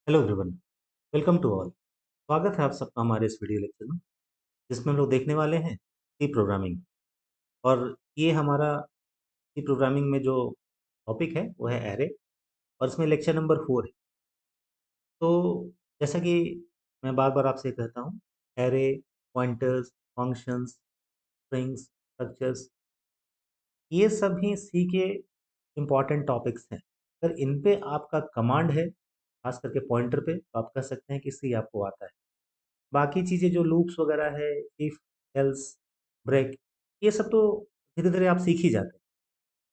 Hello everyone, welcome to all. स्वागत है आप सबका हमारे इस वीडियो लेक्चर में, जिसमें हम लोग देखने वाले हैं सी प्रोग्रामिंग। और ये हमारा सी प्रोग्रामिंग में जो टॉपिक है वो है एरे, और इसमें लेक्चर नंबर 4 है। तो जैसा कि मैं बार बार आपसे कहता हूँ, array, pointers, functions, strings, structures, ये सभी सी के इम्पॉर्टेंट टॉपिक्स हैं। अगर इन पे आपका कमांड है, खास करके पॉइंटर पे, तो आप कह सकते हैं कि सी आपको आता है। बाकी चीज़ें जो लूप्स वगैरह है, इफ, एल्स, ब्रेक, ये सब तो धीरे-धीरे आप सीख ही जाते हैं।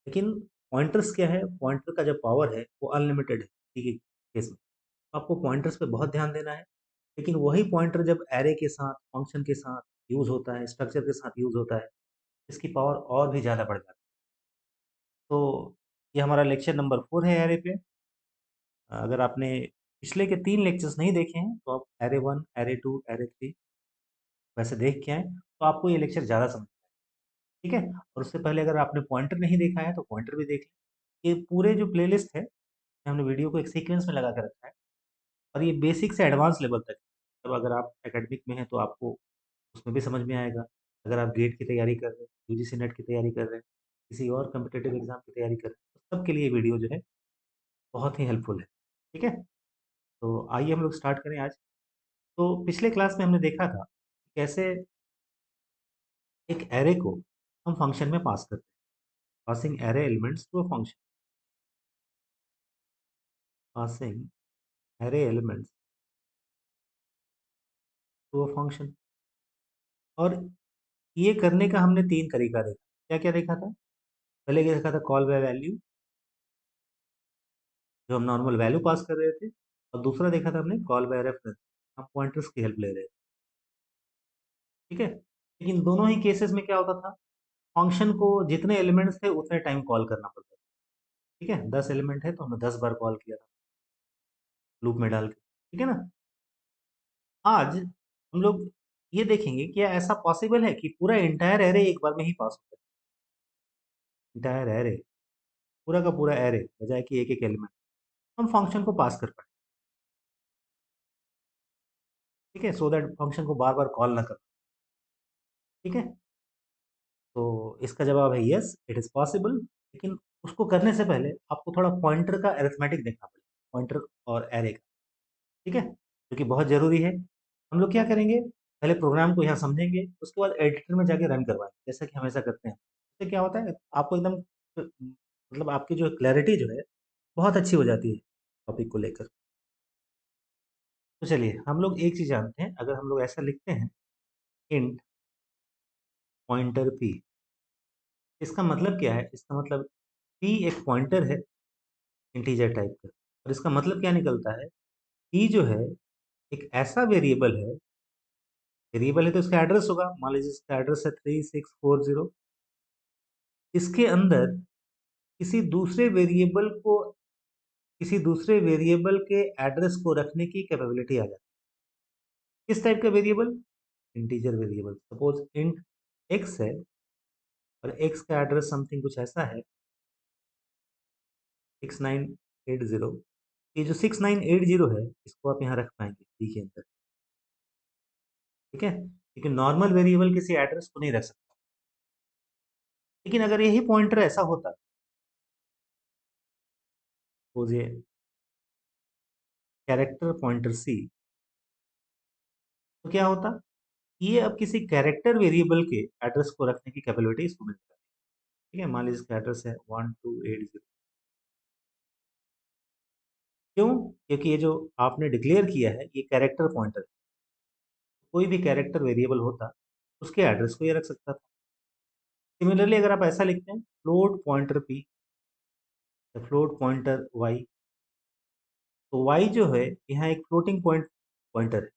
लेकिन पॉइंटर्स क्या है, पॉइंटर का जो पावर है वो अनलिमिटेड है सी के केस में। आपको पॉइंटर्स पे बहुत ध्यान देना है, लेकिन वही पॉइंटर जब एरे के साथ, फंक्शन के साथ यूज़ होता है, स्ट्रक्चर के साथ यूज़ होता है, इसकी पावर और भी ज़्यादा बढ़ जाती है। तो ये हमारा लेक्चर नंबर 4 है एरे पे। अगर आपने पिछले के 3 लेक्चर्स नहीं देखे हैं, तो आप एरे 1, एरे 2, एरे 3 वैसे देख के आएँ, तो आपको ये लेक्चर ज़्यादा समझ में आएगा, ठीक है? और उससे पहले अगर आपने पॉइंटर नहीं देखा है, तो पॉइंटर भी देख लें। ये पूरे जो प्लेलिस्ट है, हमने वीडियो को एक सीक्वेंस में लगा के रखा है, और ये बेसिक से एडवांस लेवल तक है। मतलब अगर आप एकेडमिक में हैं, तो आपको उसमें भी समझ में आएगा। अगर आप गेट की तैयारी कर रहे हैं, यूजीसी नेट की तैयारी कर रहे हैं, किसी और कॉम्पिटिटिव एग्ज़ाम की तैयारी कर रहे हैं, तो सबके लिए ये वीडियो जो है, बहुत ही हेल्पफुल है, ठीक है? तो आइए हम लोग स्टार्ट करें आज। तो पिछले क्लास में हमने देखा था, कैसे एक एरे को हम फंक्शन में पास करते हैं। Passing array elements to a function, passing array elements to a function. और ये करने का हमने 3 तरीका देखा। क्या-क्या देखा था? पहले ये देखा था कॉल बाय वैल्यू, जो हम नॉर्मल वैल्यू पास कर रहे थे, और दूसरा देखा था हमने कॉल बाय रेफरेंस, हम पॉइंटर्स की हेल्प ले रहे थे, ठीक है? लेकिन दोनों ही केसेस में क्या होता था, फंक्शन को जितने एलिमेंट्स थे उतने टाइम कॉल करना पड़ता था, ठीक है? 10 एलिमेंट है तो हमने 10 बार कॉल किया था, लूप में डाल के, ठीक है ना? आज हम लोग ये देखेंगे, क्या ऐसा पॉसिबल है कि पूरा एंटायर एरे एक बार में ही पास हो जाए? एंटायर एरे, पूरा का पूरा एरे, बजाय कि एक-एक एलिमेंट, हम फंक्शन को पास कर पाएँ, ठीक है? सो दैट फंक्शन को बार-बार कॉल ना करना, ठीक है? तो इसका जवाब है यस, इट इज़ पॉसिबल। लेकिन उसको करने से पहले आपको थोड़ा पॉइंटर का अरिथमेटिक देखना पड़ेगा, पॉइंटर और एरे का, ठीक है? जो कि बहुत ज़रूरी है। हम लोग क्या करेंगे, पहले प्रोग्राम को यहाँ समझेंगे, उसके बाद एडिटर में जाके रन करवाएँगे, जैसा कि हमेशा करते हैं। इससे क्या होता है, आपको एकदम मतलब आपकी जो क्लैरिटी जो है, बहुत अच्छी हो जाती है टॉपिक को लेकर। तो चलिए, हम लोग एक चीज़ जानते हैं, अगर हम लोग ऐसा लिखते हैं, इंट पॉइंटर p, इसका मतलब क्या है? इसका मतलब p एक पॉइंटर है इंटीजर टाइप का, और इसका मतलब क्या निकलता है, p जो है एक ऐसा वेरिएबल है तो इसका एड्रेस होगा। मान लीजिए इसका एड्रेस है 3640, इसके अंदर किसी दूसरे वेरिएबल को, किसी दूसरे वेरिएबल के एड्रेस को रखने की कैपेबिलिटी आ जाती है। किस टाइप का variable? Integer variable. Suppose int x है, और x का एड्रेस समथिंग कुछ ऐसा है, 6980। ये जो 6980 है, इसको आप यहाँ रख पाएंगे p के अंदर, ठीक है? लेकिन नॉर्मल वेरिएबल किसी एड्रेस को नहीं रख सकता। लेकिन अगर यही पॉइंटर ऐसा होता, सपोज ये कैरेक्टर पॉइंटर c, तो क्या होता, ये अब किसी कैरेक्टर वेरिएबल के एड्रेस को रखने की कैपेबिलिटी इसको मिल जाती है, ठीक है? मान लीजिए इसका एड्रेस है 1280। क्यों? क्योंकि ये जो आपने डिक्लेयर किया है, ये कैरेक्टर पॉइंटर है। कोई भी कैरेक्टर वेरिएबल होता, उसके एड्रेस को ये रख सकता था। सिमिलरली अगर आप ऐसा लिखते हैं, फ्लोट पॉइंटर p या फ्लोट पॉइंटर y, तो y जो है यहाँ एक फ्लोटिंग पॉइंटर है,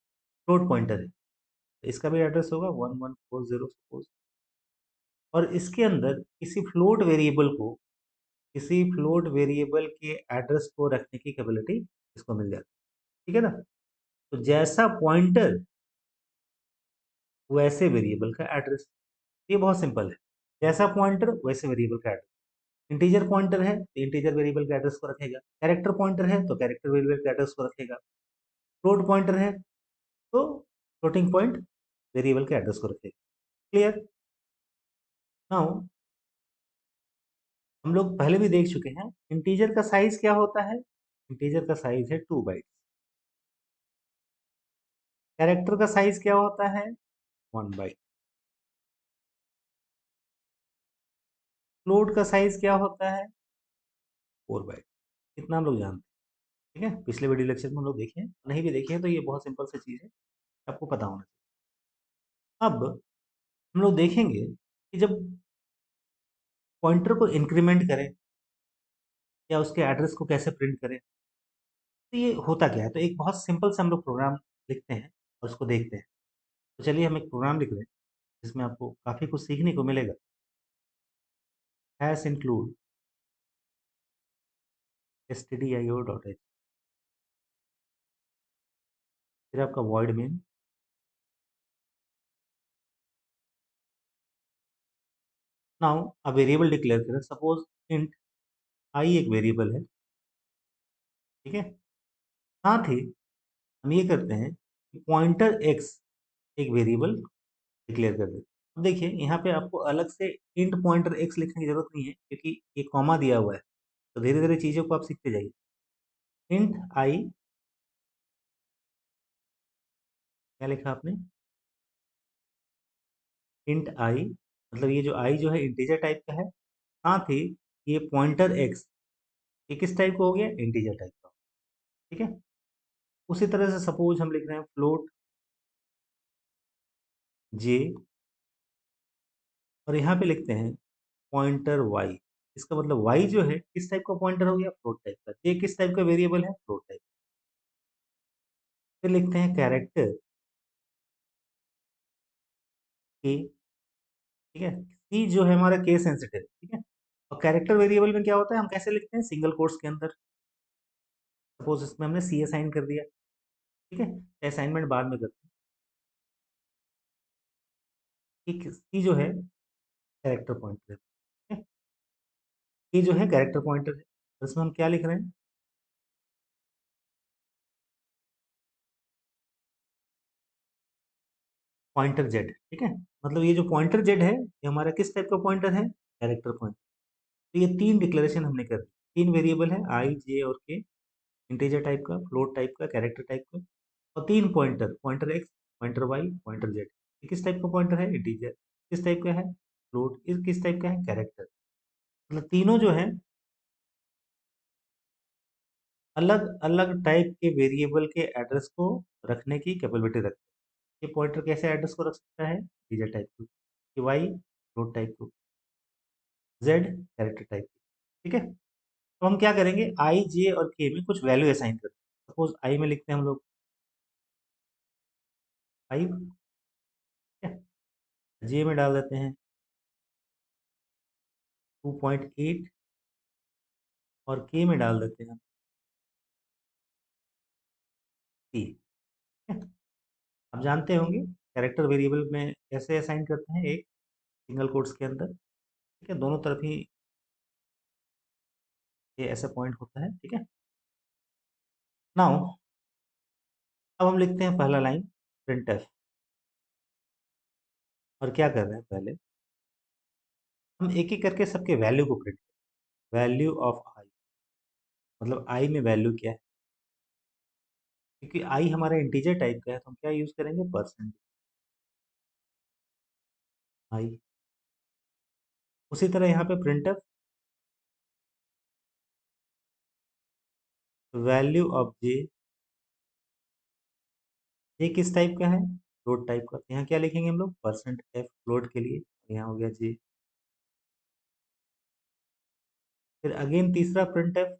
फ्लोट पॉइंटर है, तो इसका भी एड्रेस होगा 1140 सपोज। और इसके अंदर किसी फ्लोट वेरिएबल के एड्रेस को रखने की कैपेबिलिटी इसको मिल जाती है, ठीक है ना? तो जैसा पॉइंटर, वैसे वेरिएबल का एड्रेस, ये बहुत सिंपल है। जैसा पॉइंटर वैसे वेरिएबल का एड्रेस। इंटीजर पॉइंटर है तो इंटीजर वेरिएबल के एड्रेस को रखेगा, कैरेक्टर पॉइंटर है तो कैरेक्टर वेरिएबल के एड्रेस को रखेगा। फ्लोट पॉइंटर है तो फ्लोटिंग पॉइंट वेरिएबल के एड्रेस को रखेगा। क्लियर? नाउ हम लोग पहले भी देख चुके हैं इंटीजर का साइज क्या होता है। इंटीजर का साइज है 2 बाइट। कैरेक्टर का साइज क्या होता है 1 बाइट। फ्लोट का साइज क्या होता है 4 बाइट। इतना हम लोग जानते हैं। ठीक है, पिछले वीडियो लेक्चर में हम लोग देखे हैं, नहीं भी देखे हैं तो ये बहुत सिंपल सी चीज़ है, आपको पता होना चाहिए। अब हम लोग देखेंगे कि जब पॉइंटर को इंक्रीमेंट करें या उसके एड्रेस को कैसे प्रिंट करें, तो ये होता क्या है। तो एक बहुत सिंपल सा हम लोग प्रोग्राम लिखते हैं और उसको देखते हैं। तो चलिए हम एक प्रोग्राम लिख रहे हैं जिसमें आपको काफ़ी कुछ सीखने को मिलेगा। हैश इंक्लूड stdio.h, फिर आपका वॉइड मेन। नाउ अब वेरिएबल डिक्लेयर करें, सपोज इंट आई एक वेरिएबल है। ठीक है, साथ ही हम ये करते हैं कि पॉइंटर एक्स एक वेरिएबल डिक्लेयर कर देते हैं। अब देखिए यहाँ पे आपको अलग से इंट पॉइंटर एक्स लिखने की जरूरत नहीं है क्योंकि ये कॉमा दिया हुआ है। तो धीरे धीरे चीज़ों को आप सीखते जाइए। इंट आई, क्या लिखा आपने, इंट आई, मतलब ये जो आई जो है इंटीजर टाइप का है। साथ ही ये पॉइंटर एक्स ये किस टाइप का हो गया, इंटीजर टाइप का। ठीक है, उसी तरह से सपोज हम लिख रहे हैं फ्लोट जे, और यहाँ पे लिखते हैं पॉइंटर वाई। इसका मतलब वाई जो है किस टाइप का पॉइंटर हो गया, फ्लोट टाइप का। जे किस टाइप का वेरिएबल है, फ्लोट टाइप। फिर लिखते हैं कैरेक्टर के। ठीक है, सी जो है हमारा केस सेंसिटिव। ठीक है, और कैरेक्टर वेरिएबल में क्या होता है, हम कैसे लिखते हैं, सिंगल कोट्स के अंदर। सपोज इसमें हमने सी असाइन कर दिया। ठीक है, असाइनमेंट बाद में करते हैं कि सी जो है कैरेक्टर पॉइंटर है। ठीक है, सी जो है कैरेक्टर पॉइंटर है, तो इसमें हम क्या लिख रहे हैं, पॉइंटर जेड। ठीक है, मतलब ये जो पॉइंटर जेड है ये हमारा किस टाइप का पॉइंटर है, कैरेक्टर पॉइंटर। तो ये तीन डिक्लेरेशन हमने कर दी। तीन वेरिएबल है आई जे और के, इंटीजर टाइप का, फ्लोट टाइप का, कैरेक्टर टाइप का। और तीन pointer, pointer X, pointer Y, pointer Z. ये किस टाइप का पॉइंटर है, इंटीजर। किस टाइप का है, फ्लोट। इस किस टाइप का है, कैरेक्टर। मतलब तीनों जो है अलग अलग टाइप के वेरिएबल के एड्रेस को रखने की कैपेबिलिटी रखते हैं। ये पॉइंटर कैसे एड्रेस को रख सकता है, इंटीजर टाइप को, कि वाई फ्लोट टाइप को, जेड कैरेक्टर टाइप को। ठीक है, तो हम क्या करेंगे, आई जे और के में कुछ वैल्यू असाइन करते हैं। सपोज आई में लिखते हैं हम लोग 5। ठीक है, जे में डाल देते हैं 2.8 और के में डाल देते हैं 3। आप जानते होंगे कैरेक्टर वेरिएबल में कैसे असाइन करते हैं, एक सिंगल कोट्स के अंदर। ठीक है, दोनों तरफ ही ये ऐसा पॉइंट होता है। ठीक है, नाउ अब हम लिखते हैं पहला लाइन प्रिंट एफ। और क्या कर रहे हैं, पहले हम एक एक करके सबके वैल्यू को प्रिंट करें। वैल्यू ऑफ आई, मतलब आई में वैल्यू क्या है, क्योंकि आई हमारा इंटीजर टाइप का है तो हम क्या यूज करेंगे, परसेंट आई। उसी तरह यहाँ पे प्रिंट एफ वैल्यू ऑफ जे। ये किस टाइप का है, फ्लोट टाइप का। तो यहाँ क्या लिखेंगे हम लोग, परसेंट एफ फ्लोट के लिए। यहाँ हो गया जे। फिर अगेन तीसरा प्रिंट एफ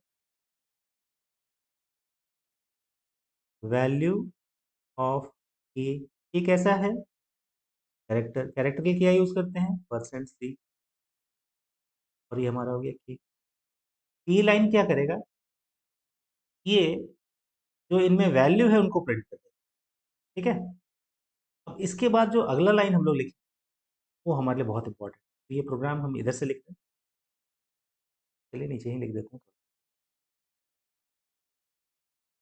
वैल्यू ऑफ ए। ये कैसा है, कैरेक्टर। कैरेक्टर के लिए क्या यूज करते हैं, परसेंट सी। और ये हमारा हो गया की। ई लाइन क्या करेगा, ये जो इनमें वैल्यू है उनको प्रिंट करेगा। ठीक है, अब इसके बाद जो अगला लाइन हम लोग लिखें वो हमारे लिए बहुत इंपॉर्टेंट है। तो ये प्रोग्राम हम इधर से लिखते हैं, चलिए नीचे ही लिख देते हैं।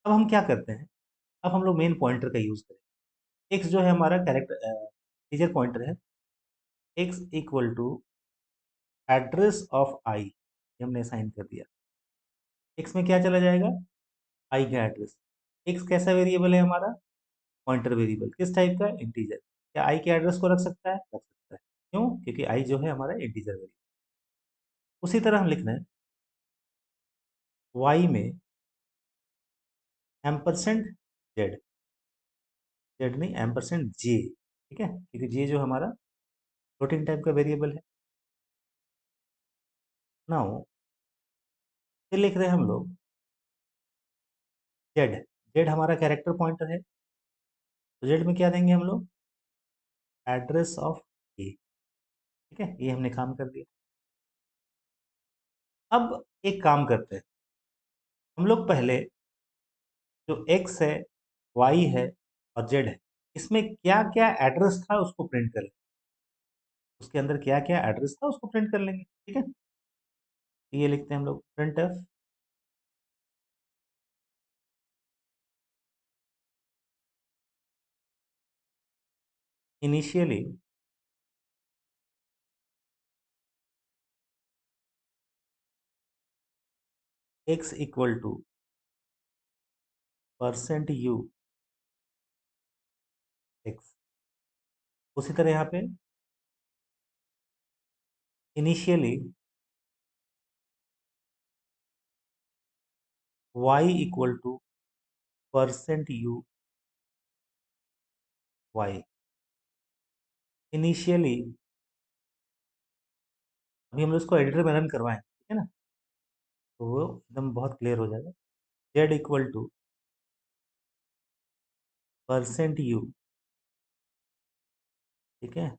अब हम क्या करते हैं, अब हम लोग मेन पॉइंटर का यूज करें। एक्स जो है हमारा कैरेक्टर इंटीजर पॉइंटर है। X equal to address of i, हमने साइन कर दिया। एक्स में क्या चला जाएगा, आई का एड्रेस। एक्स कैसा वेरिएबल है हमारा, पॉइंटर वेरिएबल। किस टाइप का, इंटीजर। क्या आई के एड्रेस को रख सकता है, रख सकता है। क्यों, क्योंकि आई जो है हमारा इंटीजर वेरिएबल। उसी तरह हम लिख रहे हैं वाई में एम्परसेंड जेड, जेड नहीं एम्परसेंड जे, ठीक है, क्योंकि जे जो हमारा फ्लोटिंग टाइप का वेरिएबल है। नाउ फिर लिख रहे हैं हम लोग जेड, जेड हमारा कैरेक्टर पॉइंटर है, तो जेड में क्या देंगे हम लोग, एड्रेस ऑफ ए, ठीक है, ये हमने काम कर दिया। अब एक काम करते हैं, हम लोग पहले जो एक्स है, वाई है और जेड है, इसमें क्या क्या एड्रेस था उसको प्रिंट कर लेंगे। उसके अंदर क्या क्या एड्रेस था उसको प्रिंट कर लेंगे, ठीक है। तो ये लिखते हैं हम लोग print F initially X equal to percent you x. उसी तरह यहाँ पे initially Y equal to percent you Y. Initially, अभी हम लोग इसको एडिटर में रन करवाएं, ठीक है ना, तो वो एकदम बहुत क्लियर हो जाएगा। Z equal to percent you, ठीक है,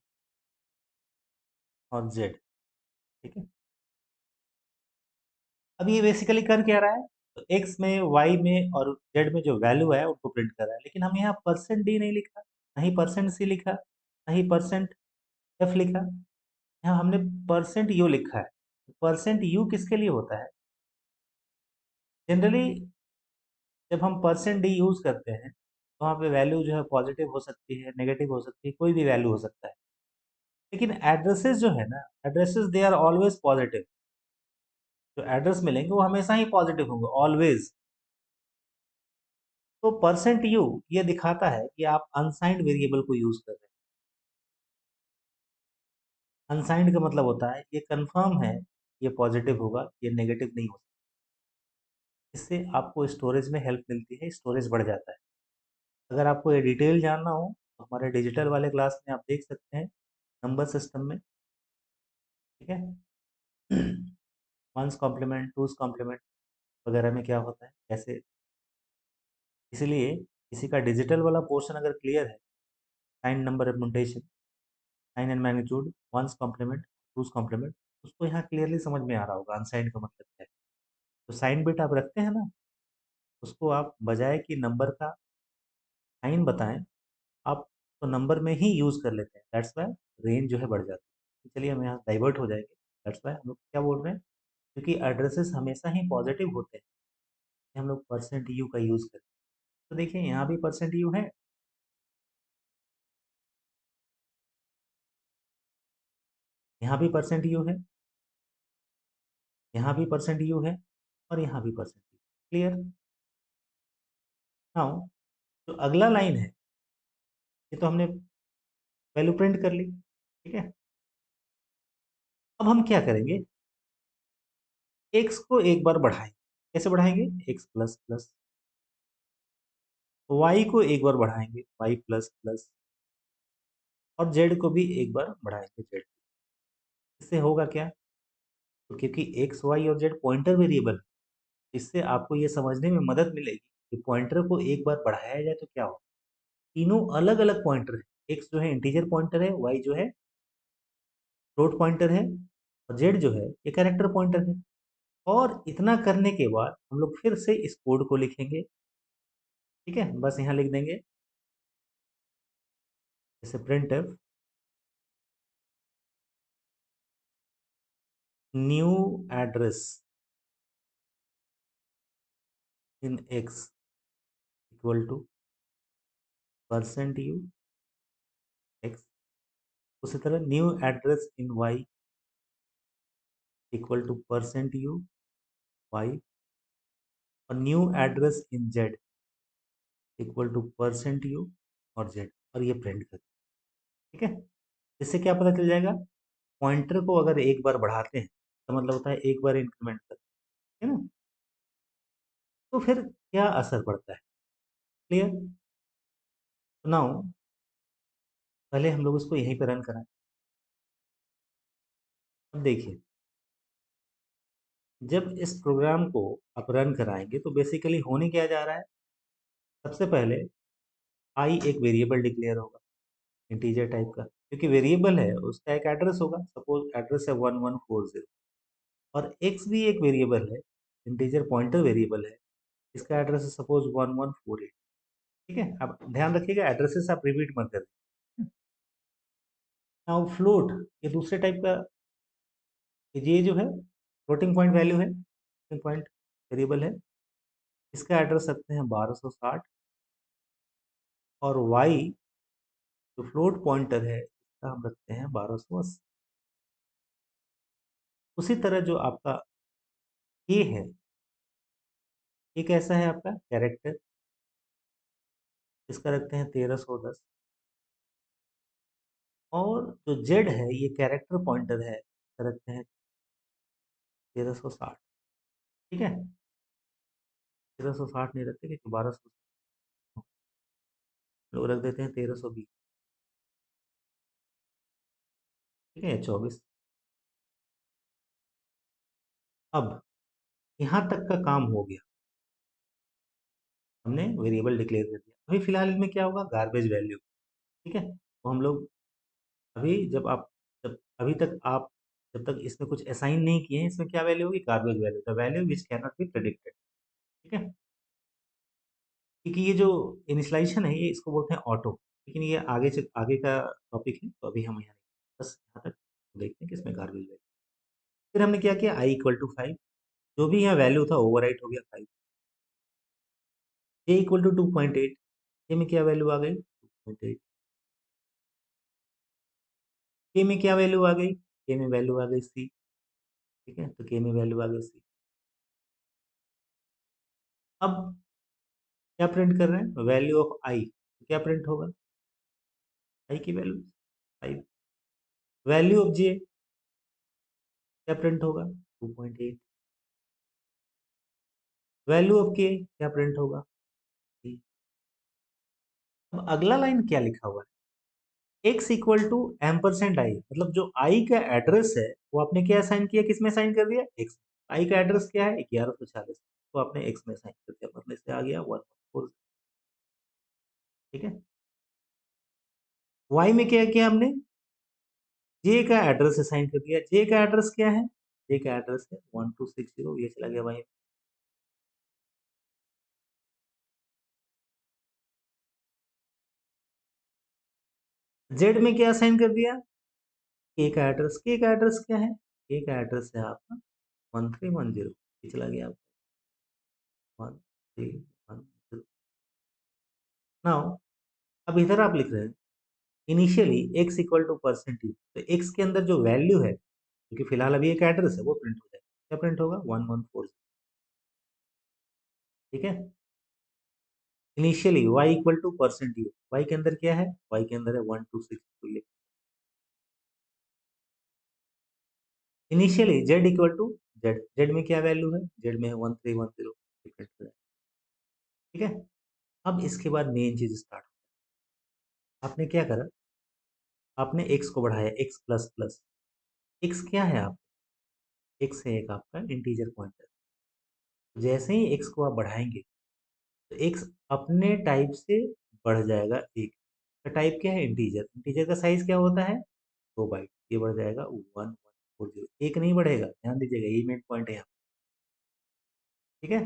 और जेड, ठीक है। अब ये बेसिकली कर क्या रहा है, तो एक्स में, वाई में और जेड में जो वैल्यू है उसको प्रिंट कर रहा है, लेकिन हम यहाँ परसेंट डी नहीं लिखा, नहीं परसेंट सी लिखा, नहीं परसेंट एफ लिखा, यहाँ हमने परसेंट यू लिखा है। परसेंट यू किसके लिए होता है, जनरली जब हम परसेंट डी यूज करते हैं तो वहाँ पे वैल्यू जो है पॉजिटिव हो सकती है, नेगेटिव हो सकती है, कोई भी वैल्यू हो सकता है। लेकिन एड्रेसेस जो है ना, addresses they are always positive. जो एड्रेस मिलेंगे वो हमेशा ही पॉजिटिव होंगे, ऑलवेज। तो परसेंट यू ये दिखाता है कि आप अनसाइंड वेरिएबल को यूज कर रहे हैं। अनसाइंड का मतलब होता है ये कंफर्म है, ये पॉजिटिव होगा, ये नेगेटिव नहीं हो सकता। इससे आपको स्टोरेज में हेल्प मिलती है, स्टोरेज बढ़ जाता है। अगर आपको ये डिटेल जानना हो तो हमारे डिजिटल वाले क्लास में आप देख सकते हैं, नंबर सिस्टम में, ठीक है। वंस कॉम्प्लीमेंट, टूज कॉम्प्लीमेंट वगैरह में क्या होता है, कैसे। इसलिए किसी का डिजिटल वाला पोर्शन अगर क्लियर है, sign number representation, sign and magnitude, ones complement, twos complement, उसको यहाँ क्लियरली समझ में आ रहा होगा अनसाइंड का मतलब क्या है। तो साइन बिट आप रखते हैं ना, उसको आप बजाय कि नंबर का साइन बताएं, आप तो नंबर में ही यूज कर लेते हैं, दैट्स वाई रेंज जो है बढ़ जाती है। चलिए हम यहाँ डाइवर्ट हो जाएंगे। दैट्स वाई हम लोग क्या बोल रहे हैं, क्योंकि एड्रेसेस हमेशा ही पॉजिटिव होते हैं, हम लोग परसेंट यू का यूज करें। तो देखिए यहाँ भी परसेंट यू है, यहाँ भी परसेंट यू है, यहाँ भी परसेंट यू है और यहाँ भी परसेंट यू। क्लियर। नाउ जो अगला लाइन है, ये तो हमने वैल्यू प्रिंट कर ली, ठीक है। अब हम क्या करेंगे, एक्स को एक बार बढ़ाएंगे। कैसे बढ़ाएंगे, एक्स प्लस प्लस। वाई को एक बार बढ़ाएंगे, वाई प्लस प्लस। और जेड को भी एक बार बढ़ाएंगे, जेड। इससे होगा क्या, तो क्योंकि एक्स वाई और जेड पॉइंटर वेरिएबल, इससे आपको ये समझने में मदद मिलेगी कि पॉइंटर को एक बार बढ़ाया जाए तो क्या हो। तीनों अलग अलग पॉइंटर है, एक्स जो है इंटीजर पॉइंटर है, वाई जो है फ्लोट पॉइंटर है, और जेड जो है ये कैरेक्टर पॉइंटर है। और इतना करने के बाद हम लोग फिर से इस कोड को लिखेंगे, ठीक है। बस यहाँ लिख देंगे जैसे print f new address in x equal to percent you x, उसी तरह new address in y equal to percent you y, और new address in z equal to percent u और जेड, और ये प्रिंट कर। ठीक है, इससे क्या पता चल जाएगा, पॉइंटर को अगर एक बार बढ़ाते हैं तो मतलब होता है एक बार इंक्रीमेंट करते हैं, है ना, तो फिर क्या असर पड़ता है। क्लियर। नाउ पहले हम लोग इसको यहीं पे रन कराएं। अब देखिए, जब इस प्रोग्राम को आप रन कराएंगे तो बेसिकली होने क्या जा रहा है, सबसे पहले आई एक वेरिएबल डिक्लेयर होगा इंटीजर टाइप का, क्योंकि वेरिएबल है उसका एक एड्रेस होगा, सपोज एड्रेस है 1140, और एक्स भी एक वेरिएबल है, इंटीजर पॉइंटर वेरिएबल है, इसका एड्रेस है सपोज 1148। ठीक है, अब ध्यान रखिएगा एड्रेसेस आप रिपीट मत करें। नाउ फ्लोट, ये दूसरे टाइप का, ये जो है फ्लोटिंग पॉइंट वैल्यू है, फ्लोटिंग पॉइंट वेरिएबल है, इसका एड्रेस रखते हैं 1260, और वाई जो फ्लोट पॉइंटर है इसका हम रखते हैं 1280। उसी तरह जो आपका ए है, ये कैसा है आपका कैरेक्टर, इसका रखते हैं 1310, और जो जेड है ये कैरेक्टर पॉइंटर है, इसका रखते हैं 1360। ठीक है, 1360 नहीं रखते क्योंकि 1200 लोग रख देते हैं 1320। ठीक है, 24। अब यहाँ तक का काम हो गया, हमने वेरिएबल डिक्लेयर कर दिया। अभी फिलहाल इसमें क्या होगा, गार्बेज वैल्यू। ठीक है, तो हम लोग अभी जब अभी तक आप जब तक इसमें कुछ असाइन नहीं किए हैं, इसमें क्या वैल्यू होगी, garbage value, the value which can not be predicted. ठीक है, क्योंकि ये जो इनिशियलाइजेशन है ये इसको बोलते हैं ऑटो, लेकिन ये आगे का टॉपिक है, तो अभी हम यहाँ बस यहाँ तक देखते हैं कि इसमें गार्बेज वैल्यू। फिर हमने क्या किया, आई इक्वल टू 5, जो भी यहाँ वैल्यू था ओवरराइट हो गया 5। ए इक्वल टू 2.8, ए में क्या वैल्यू आ गई 2.8, के में क्या वैल्यू आ गई, के में वैल्यू आ गई सी। ठीक है, तो के में वैल्यू आ गई सी। अब क्या प्रिंट कर रहे हैं, वैल्यू ऑफ आई, क्या प्रिंट होगा, आई की वैल्यू 5। वैल्यू ऑफ जे क्या प्रिंट होगा 2.8। वैल्यू ऑफ के क्या प्रिंट होगा 3। अब अगला लाइन क्या लिखा हुआ है, x इक्वल टू एम्परसेंड आई, मतलब जो आई का एड्रेस है वो आपने क्या असाइन किया, किसमें असाइन कर दिया, x। आई का एड्रेस क्या है 1140, तो आपने x में असाइन कर दिया, मतलब इससे आ गया 114। ठीक है, y में क्या किया हमने, j का एड्रेस असाइन कर दिया, j का एड्रेस क्या है, j का एड्रेस है 1260, ये चला गया भाई। z में क्या असाइन कर दिया, k का एड्रेस, k का एड्रेस क्या है, k का एड्रेस है आपका 1310, ये चला गया आपका 1310। नाउ अब इधर आप लिख रहे हैं initially x equal to percent you, तो x के अंदर जो वैल्यू है, क्योंकि फिलहाल अभी एक एड्रेस है, वो प्रिंट हो जाएगा, क्या प्रिंट होगा 1140। ठीक है, initially y equal to percent U, y के अंदर क्या है, y के अंदर है 1260। Initially z equal to Z, Z में क्या वैल्यू है, जेड में है 1310, प्रिंट हो जाएगा। ठीक है, अब इसके बाद मेन चीज स्टार्ट, आपने क्या करा, आपने x को बढ़ाया, x प्लस प्लस, x क्या है आप, x है एक आपका इंटीजर पॉइंटर, जैसे ही x को आप बढ़ाएंगे तो x अपने टाइप से बढ़ जाएगा, एक का टाइप क्या है, इंटीजर, इंटीजर का साइज क्या होता है 2 बाइट, ये बढ़ जाएगा 1140, एक नहीं बढ़ेगा, ध्यान दीजिएगा ये मेन पॉइंट है यहाँ। ठीक है,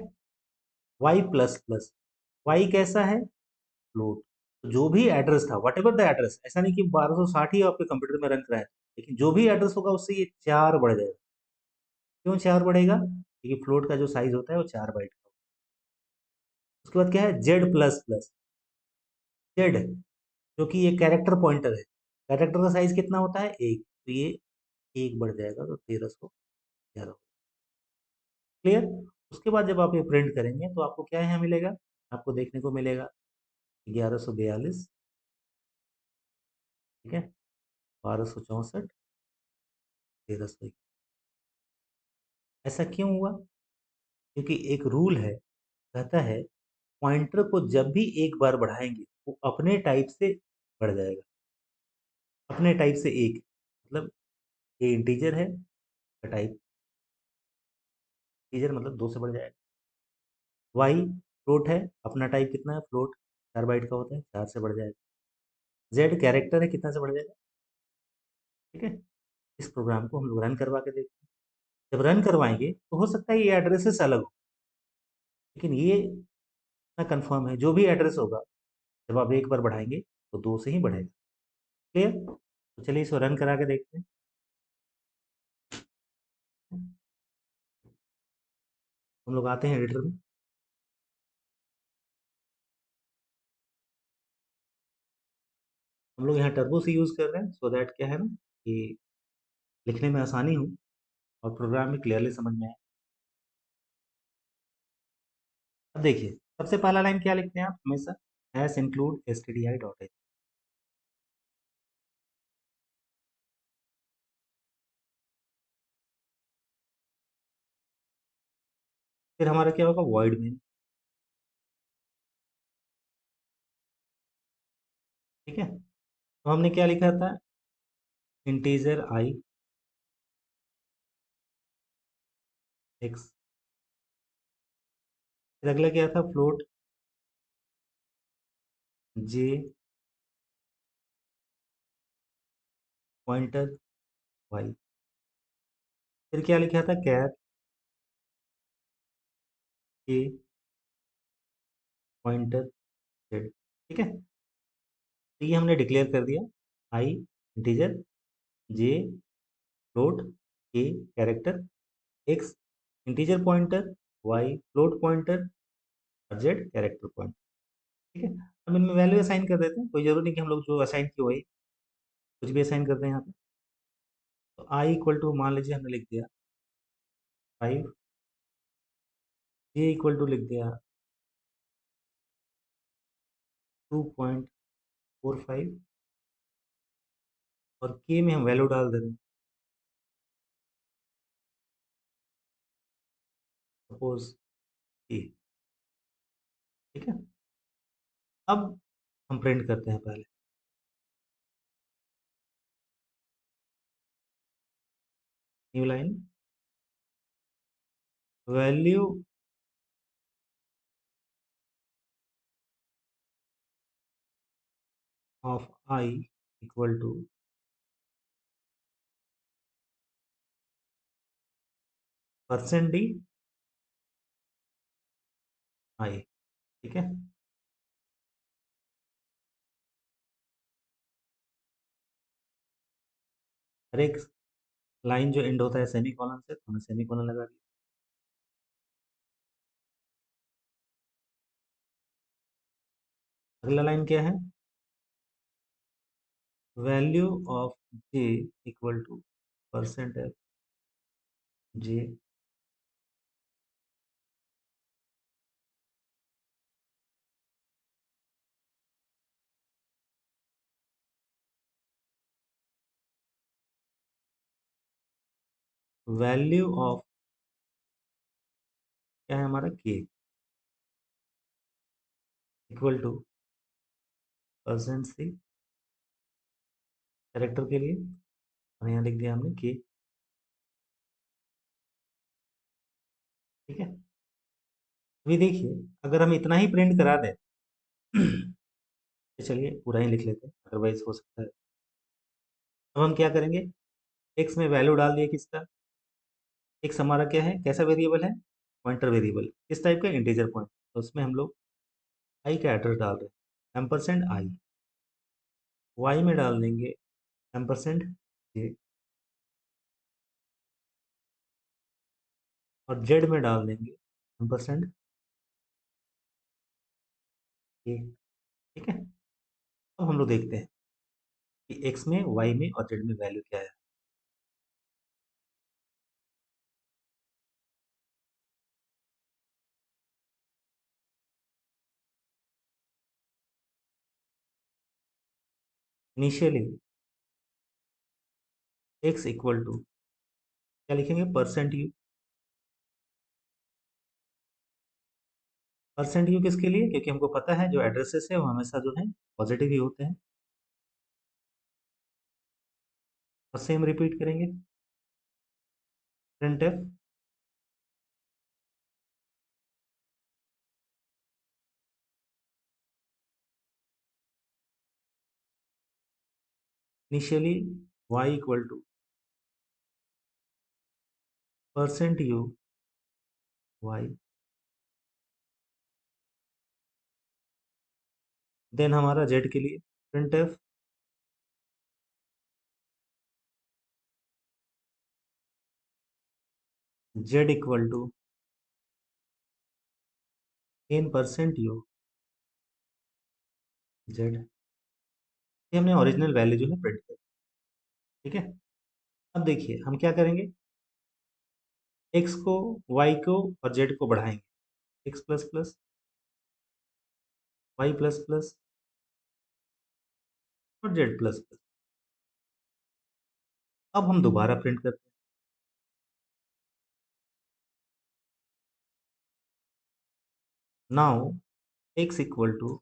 y प्लस प्लस, y कैसा है फ्लोट, जो भी एड्रेस था वट एवर द एड्रेस, ऐसा नहीं कि 1260 ही आपके कंप्यूटर में रन कराए, लेकिन जो भी एड्रेस होगा उससे ये 4 बढ़ जाएगा। क्यों 4 बढ़ेगा, क्योंकि फ्लोट का जो साइज होता है वो 4 बाइट का। उसके बाद क्या है जेड प्लस प्लस, जेड जो कि ये कैरेक्टर पॉइंटर है, कैरेक्टर का साइज कितना होता है 1, तो ये 1 बढ़ जाएगा तो 1311। क्लियर? उसके बाद जब आप ये प्रिंट करेंगे तो आपको क्या यहाँ मिलेगा? आपको देखने को मिलेगा 1142, ठीक है, 1264, 1300। ऐसा क्यों हुआ? क्योंकि एक रूल है, कहता है पॉइंटर को जब भी एक बार बढ़ाएंगे वो अपने टाइप से बढ़ जाएगा, अपने टाइप से एक, मतलब ये इंटीजर है, टाइप इंटीजर मतलब 2 से बढ़ जाएगा। वाई फ्लोट है, अपना टाइप कितना है? फ्लोट, 4 बाइट का होता है, 4 से बढ़ जाएगा। जेड कैरेक्टर है, कितना से बढ़ जाएगा? ठीक है। इस प्रोग्राम को हम लोग रन करवा के देखते हैं। जब रन करवाएंगे तो हो सकता है ये एड्रेसेस अलग हो, लेकिन ये ना कंफर्म है, जो भी एड्रेस होगा जब आप एक बार बढ़ाएंगे तो 2 से ही बढ़ेगा। क्लियर? तो चलिए इसको रन करा के देखते हैं। हम लोग आते हैं एडिटर में। हम लोग यहाँ टर्बो से यूज़ कर रहे हैं सो दैट क्या है ना कि लिखने में आसानी हो और प्रोग्राम में क्लियरली समझ में आए। अब देखिए, सबसे पहला लाइन क्या लिखते हैं आप हमेशा? Hash include stdi dot h। फिर हमारा क्या होगा? वॉइड में, ठीक है। तो हमने क्या लिखा था? इंटीजर आई एक्स। फिर अगला क्या था? Float J pointer Y. फिर क्या लिखा था? कैर के पॉइंटर जेड, ठीक है। तो ये हमने डिक्लेयर कर दिया, I integer, J float, K character, X integer pointer, Y float pointer और जेड कैरेक्टर पॉइंटर, ठीक है। अब इनमें वैल्यू असाइन कर देते हैं, कोई जरूरी नहीं कि हम लोग जो असाइन किए वही कुछ भी असाइन करते हैं यहाँ पे। तो आई इक्वल टू मान लीजिए हमने लिख दिया 5, जे इक्वल टू लिख दिया 2.45 और के में हम वैल्यू डाल दे रहे हैं सपोज ए, ठीक है। अब हम प्रिंट करते हैं पहले new line, value of I equal to percent D I, ठीक है। हर एक लाइन जो एंड होता है सेमी कॉलन से तो हमने सेमी कॉलन लगा दिया। अगला लाइन क्या है? Value of J equal to percent F J, value of क्या है हमारा? K equal to percent C character के लिए, और यहाँ लिख दिया हमने के, ठीक है। अभी देखिए, अगर हम इतना ही प्रिंट करा दें तो चलिए पूरा ही लिख लेते हैं, अदरवाइज हो सकता है। अब हम क्या करेंगे? एक्स में वैल्यू डाल दिए किसका? एक्स हमारा क्या है, कैसा वेरिएबल है? पॉइंटर वेरिएबल, किस टाइप का? Integer point. तो उसमें हम लोग आई का एड्रेस डाल रहे हैं, एम्परसेंड आई। वाई में डाल देंगे एम्परसेंड जे, और जेड में डाल देंगे एम्परसेंड के, ठीक है। अब हम लोग देखते हैं कि x में, y में और z में वैल्यू क्या है। इनिशियली x इक्वल टू क्या लिखेंगे, परसेंट यू। परसेंट यू किसके लिए, क्योंकि हमको पता है जो एड्रेसेस है वो हमेशा जो है पॉजिटिव ही होते हैं। और सेम रिपीट करेंगे, print F initially y equal to percent U y, then हमारा z के लिए print F z equal to in percent U z। ये हमने ओरिजिनल वैल्यू जो है प्रिंट कर, ठीक है। अब देखिए हम क्या करेंगे, x को, y को और z को बढ़ाएंगे, x plus plus y plus plus और z प्लस प्लस। अब हम दोबारा प्रिंट करते हैं, now x equal to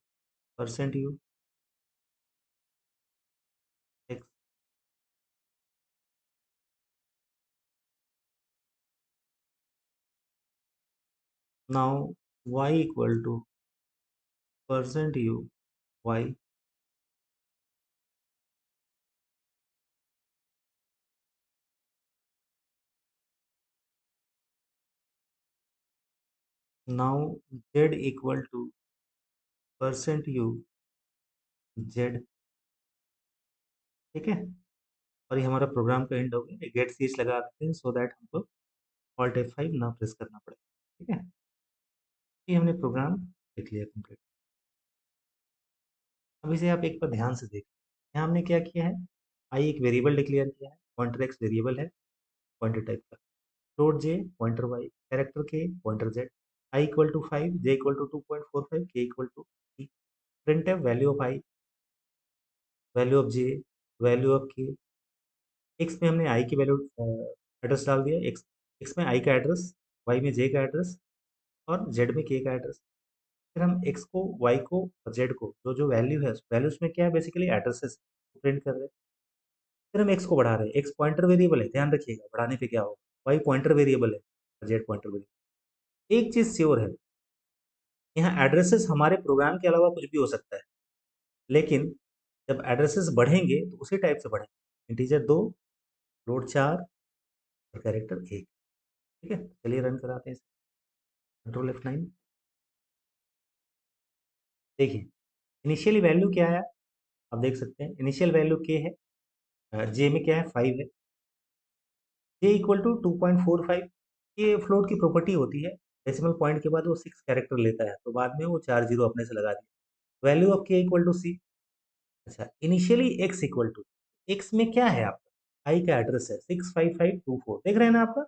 percent you x, now y equal to percent U y, now z equal to percent U z, ठीक है। और ये हमारा प्रोग्राम का एंड हो गया, गेट सीच लगा देते हैं सो दैट हमको ऑल्ट F5 ना प्रेस करना पड़े, ठीक है। ये हमने प्रोग्राम लिख लिया कंप्लीट। अब इसे आप एक बार ध्यान से देखिए, यहाँ हमने क्या किया है, आई एक वेरिएबल डिक्लेयर किया है, पॉइंटर एक्स वेरिएबल है पॉइंटर टाइप का, float J pointer Y, character K pointer Z, I equal to 5, J equal to 2.45, K equal to 3, print है value of I, value of J, value of K. X में हमने आई की value address डाल दिया, x x में आई का address, Y में जे का एड्रेस और जेड में के का एड्रेस। फिर हम एक्स को, वाई को और जेड को जो जो वैल्यू है, वैल्यूज में क्या है, बेसिकली एड्रेसेस प्रिंट कर रहे हैं। फिर हम एक्स को बढ़ा रहे हैं, एक्स पॉइंटर वेरिएबल है, ध्यान रखिएगा बढ़ाने पे क्या होगा, वाई पॉइंटर वेरिएबल है, जेड पॉइंटर वेरिएबल। एक चीज श्योर है, यहाँ एड्रेसेस हमारे प्रोग्राम के अलावा कुछ भी हो सकता है, लेकिन जब एड्रेसेस बढ़ेंगे तो उसी टाइप से बढ़ेंगे, इंटीजर 2, फ्लोट 4 और कैरेक्टर 1, ठीक है। चलिए रन कराते हैं, कंट्रोल F9। देखिए इनिशियली वैल्यू क्या है, आप देख सकते हैं इनिशियल वैल्यू के है, जे में क्या है 5 है, जे इक्वल टू 2.45। ये फ्लोट की प्रॉपर्टी होती है, डेसिमल पॉइंट के बाद वो 6 कैरेक्टर लेता है, तो बाद में वो 4 जीरो अपने से लगा दिया। Value of K equal to C. अच्छा initially X equal to, X में क्या है आपका, आई का एड्रेस है 65524, देख रहे हैं ना आपका।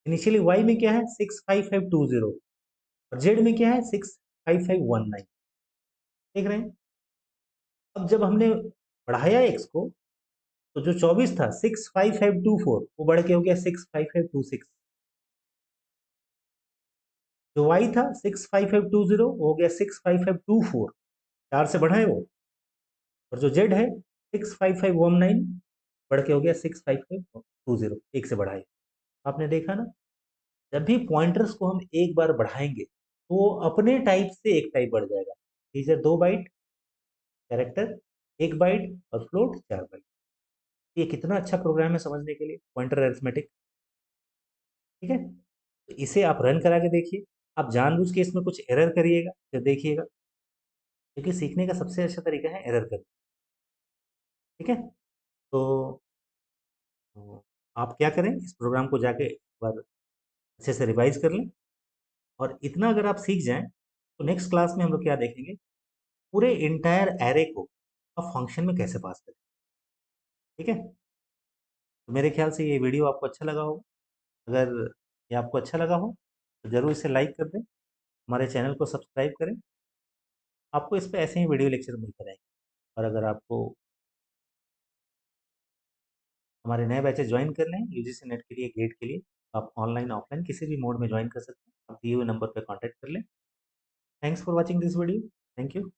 इनिशियली वाई में क्या है 65520 और जेड में क्या है 65519, देख रहे हैं। अब जब हमने बढ़ाया एक्स को, तो जो 24 था 65524 वो बढ़ के हो गया 65526। जो वाई था 65520 हो गया 65524, 4 से बढ़ाए वो। और जो जेड है 65519 बढ़ के हो गया 65520, एक से बढ़ाए। आपने देखा ना, जब भी पॉइंटर्स को हम एक बार बढ़ाएंगे तो वो अपने टाइप से एक टाइप बढ़ जाएगा, टीचर 2 बाइट, कैरेक्टर 1 बाइट और फ्लोट 4 बाइट। ये कितना अच्छा प्रोग्राम है समझने के लिए, पॉइंटर अरिथमेटिक, ठीक है। तो इसे आप रन करा के देखिए, आप जानबूझ के इसमें कुछ एरर करिएगा फिर देखिएगा, क्योंकि सीखने का सबसे अच्छा तरीका है एरर करना, ठीक है। तो आप क्या करें, इस प्रोग्राम को जाके एक बार अच्छे से रिवाइज कर लें, और इतना अगर आप सीख जाएं तो नेक्स्ट क्लास में हम लोग क्या देखेंगे, पूरे एंटायर एरे को आप फंक्शन में कैसे पास करें। ठीक है, तो मेरे ख्याल से ये वीडियो आपको अच्छा लगा होगा। अगर ये आपको अच्छा लगा हो तो ज़रूर इसे लाइक कर दें, हमारे चैनल को सब्सक्राइब करें। आपको इस पे ऐसे ही वीडियो लेक्चर मिलते रहेंगे। और अगर आपको हमारे नए बैचेस ज्वाइन करने हैं यूजीसी नेट के लिए, गेट के लिए, तो आप ऑनलाइन ऑफलाइन किसी भी मोड में ज्वाइन कर सकते हैं। आप दिए हुए नंबर पर कॉन्टैक्ट कर लें। Thanks for watching this video. Thank you.